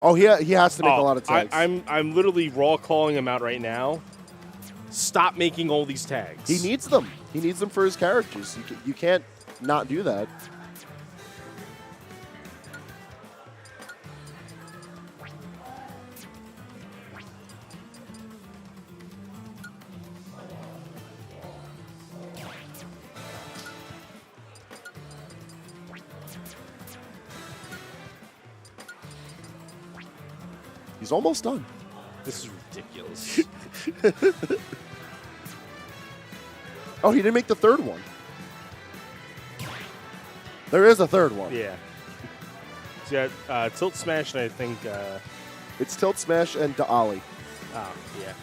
Oh, he has to make a lot of tags. I'm literally raw calling him out right now. Stop making all these tags. He needs them. He needs them for his characters. You can't not do that. He's almost done. This is ridiculous. Oh, he didn't make the third one. There is a third one. Yeah. So yeah, tilt smash, and I think it's tilt smash and ollie. Oh, yeah.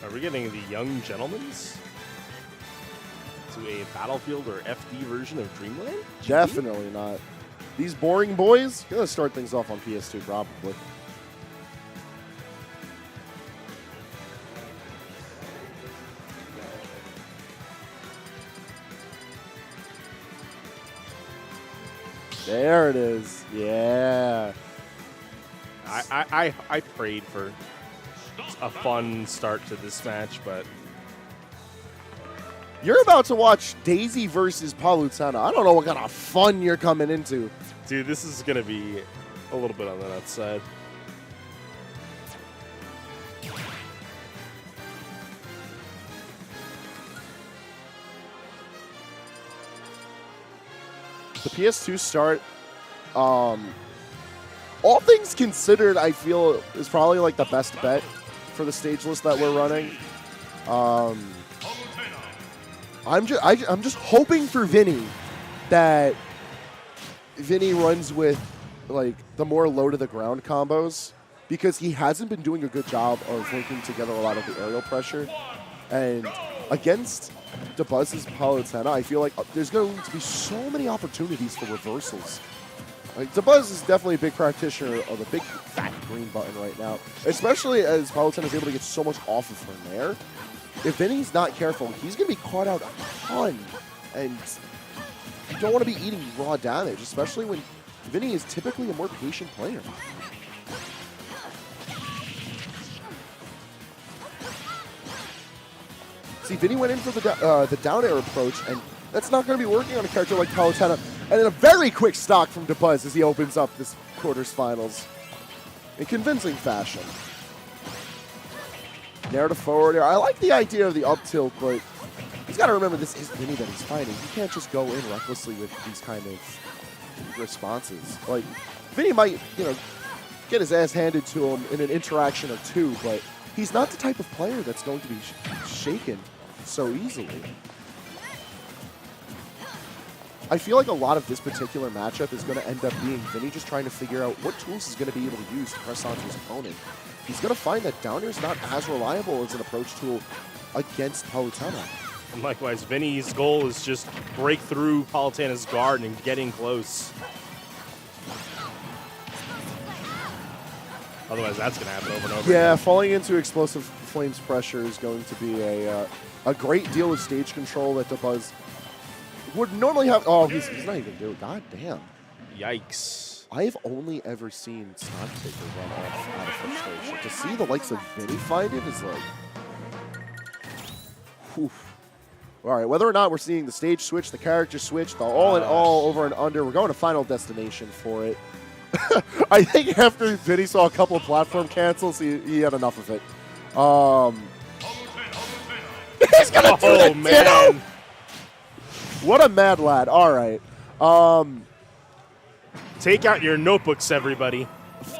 Are we getting the young gentlemen's to a Battlefield or FD version of Dreamland? Definitely not. These boring boys, gonna start things off on PS2 probably. There it is. Yeah. I prayed for a fun start to this match, but you're about to watch Daisy versus Palutena. I don't know what kind of fun you're coming into. Dude, this is going to be a little bit on the nuts side. The PS2 start, all things considered, I feel is probably like the best bet for the stage list that we're running. I'm just hoping for Vinnie that Vinnie runs with like the more low to the ground combos, because he hasn't been doing a good job of linking together a lot of the aerial pressure. And against Dabuz's Palutena, I feel like there's going to be so many opportunities for reversals. Like, Dabuz is definitely a big practitioner of the big fat green button right now, especially as Palutena is able to get so much off of her nair. If Vinnie's not careful, he's going to be caught out a ton, and you don't want to be eating raw damage, especially when Vinnie is typically a more patient player. See, Vinnie went in for the down air approach, and that's not going to be working on a character like Palutena. And in a very quick stock from Dabuz as he opens up this quarterfinals in convincing fashion. Nair to forward air. I like the idea of the up tilt, but he's got to remember this is Vinnie that he's fighting. You can't just go in recklessly with these kind of responses. Like, Vinnie might, get his ass handed to him in an interaction or two, but he's not the type of player that's going to be shaken so easily. I feel like a lot of this particular matchup is going to end up being Vinnie just trying to figure out what tools he's going to be able to use to press onto his opponent. He's going to find that down air is not as reliable as an approach tool against Palutena. And likewise, Vinnie's goal is just break through Palutena's guard and get in close. Otherwise, that's going to happen over and over. Yeah, falling into explosive flames pressure is going to be a great deal of stage control that Dabuz would normally have. Oh, he's not even doing it. God damn. Yikes. I've only ever seen Snodtaker run off out of frustration. To see the likes of Vinnie find it is like, whew. All right, whether or not we're seeing the stage switch, the character switch, the all in all over and under, we're going to Final Destination for it. I think after Vinnie saw a couple of platform cancels, he had enough of it. He's going to do the man. Ditto! What a mad lad. All right. Take out your notebooks, everybody.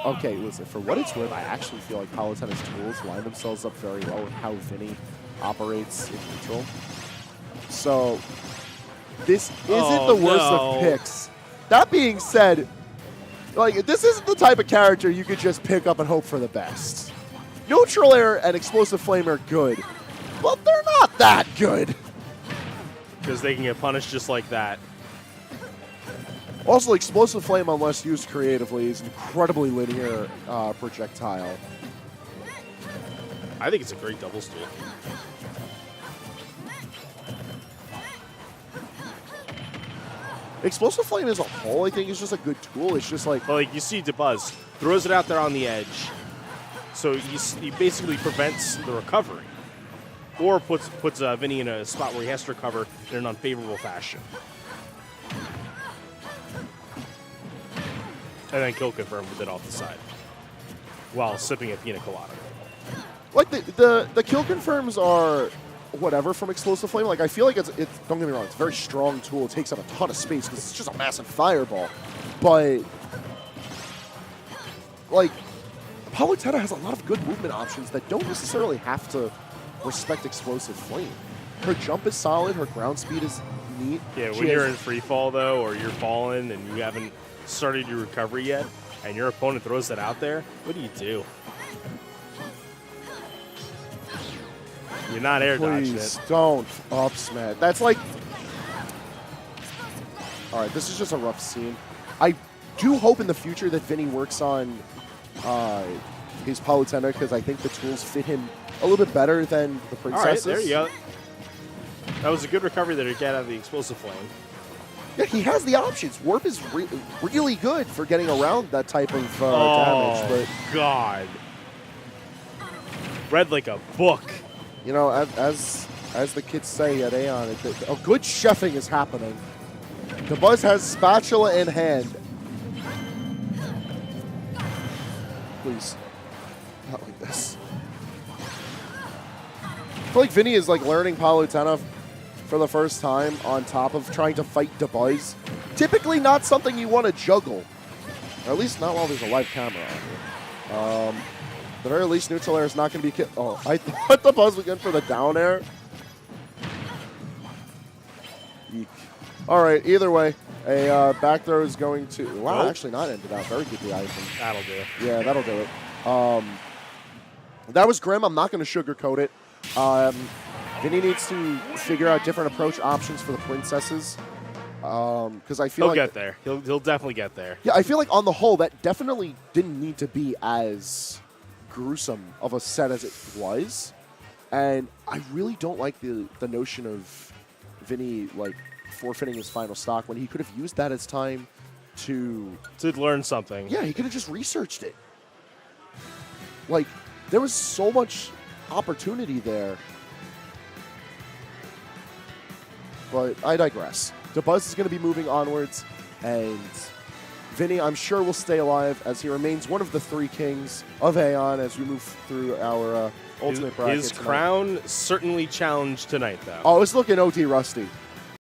Okay, listen, for what it's worth, I actually feel like Palutena's tools line themselves up very well with how Vinnie operates in neutral. So, this isn't the worst of picks. That being said, like, this isn't the type of character you could just pick up and hope for the best. Neutral air and explosive flame are good, but they're not that good. Because they can get punished just like that. Also, explosive flame, unless used creatively, is an incredibly linear projectile. I think it's a great doubles tool. Explosive Flame as a whole, I think, is just a good tool. It's just like... But like you see Dabuz throws it out there on the edge, so he basically prevents the recovery, or puts Vinnie in a spot where he has to recover in an unfavorable fashion, and then kill confirm with it off the side while sipping a pina colada. Like, the kill confirms are whatever from Explosive Flame. Like, I feel like it's don't get me wrong, it's a very strong tool. It takes up a ton of space because it's just a massive fireball. But, like, Palutena has a lot of good movement options that don't necessarily have to respect Explosive Flame. Her jump is solid. Her ground speed is neat. Yeah, when you're in free fall, though, or you're falling and you haven't started your recovery yet, and your opponent throws that out there, what do? You're not air dodging it. Please don't up smash. That's like... All right, this is just a rough scene. I do hope in the future that Vinnie works on his Palutena, because I think the tools fit him a little bit better than the Princesses. All right, there you go. That was a good recovery that he got out of the Explosive Flame. Yeah, he has the options. Warp is really good for getting around that type of damage. But God. Read like a book. You know, as the kids say at AON, a good chefing is happening. Dabuz has spatula in hand. Please, not like this. I feel like Vinnie is like learning Palutena for the first time on top of trying to fight Dabuz. Typically not something you want to juggle. Or at least not while there's a live camera on here. The very least, neutral air is not going to be killed. Oh, I thought Dabuz was going for the down air. Eek. All right, either way, a back throw is going to... Wow, actually not ended out. Very good de-icing. That'll do it. Yeah, that'll do it. That was grim. I'm not going to sugarcoat it. Vinnie needs to figure out different approach options for the Princesses. Because I feel he'll like... get there. He'll definitely get there. Yeah, I feel like on the whole, that definitely didn't need to be as gruesome of a set as it was. And I really don't like the notion of Vinnie, like, forfeiting his final stock when he could have used that as time to learn something. Yeah, he could have just researched it. Like, there was so much opportunity there. But I digress. Dabuz is going to be moving onwards, and Vinnie, I'm sure, will stay alive as he remains one of the three kings of AON as we move through our ultimate bracket. His crown certainly challenged tonight, though. Oh, it's looking OD rusty.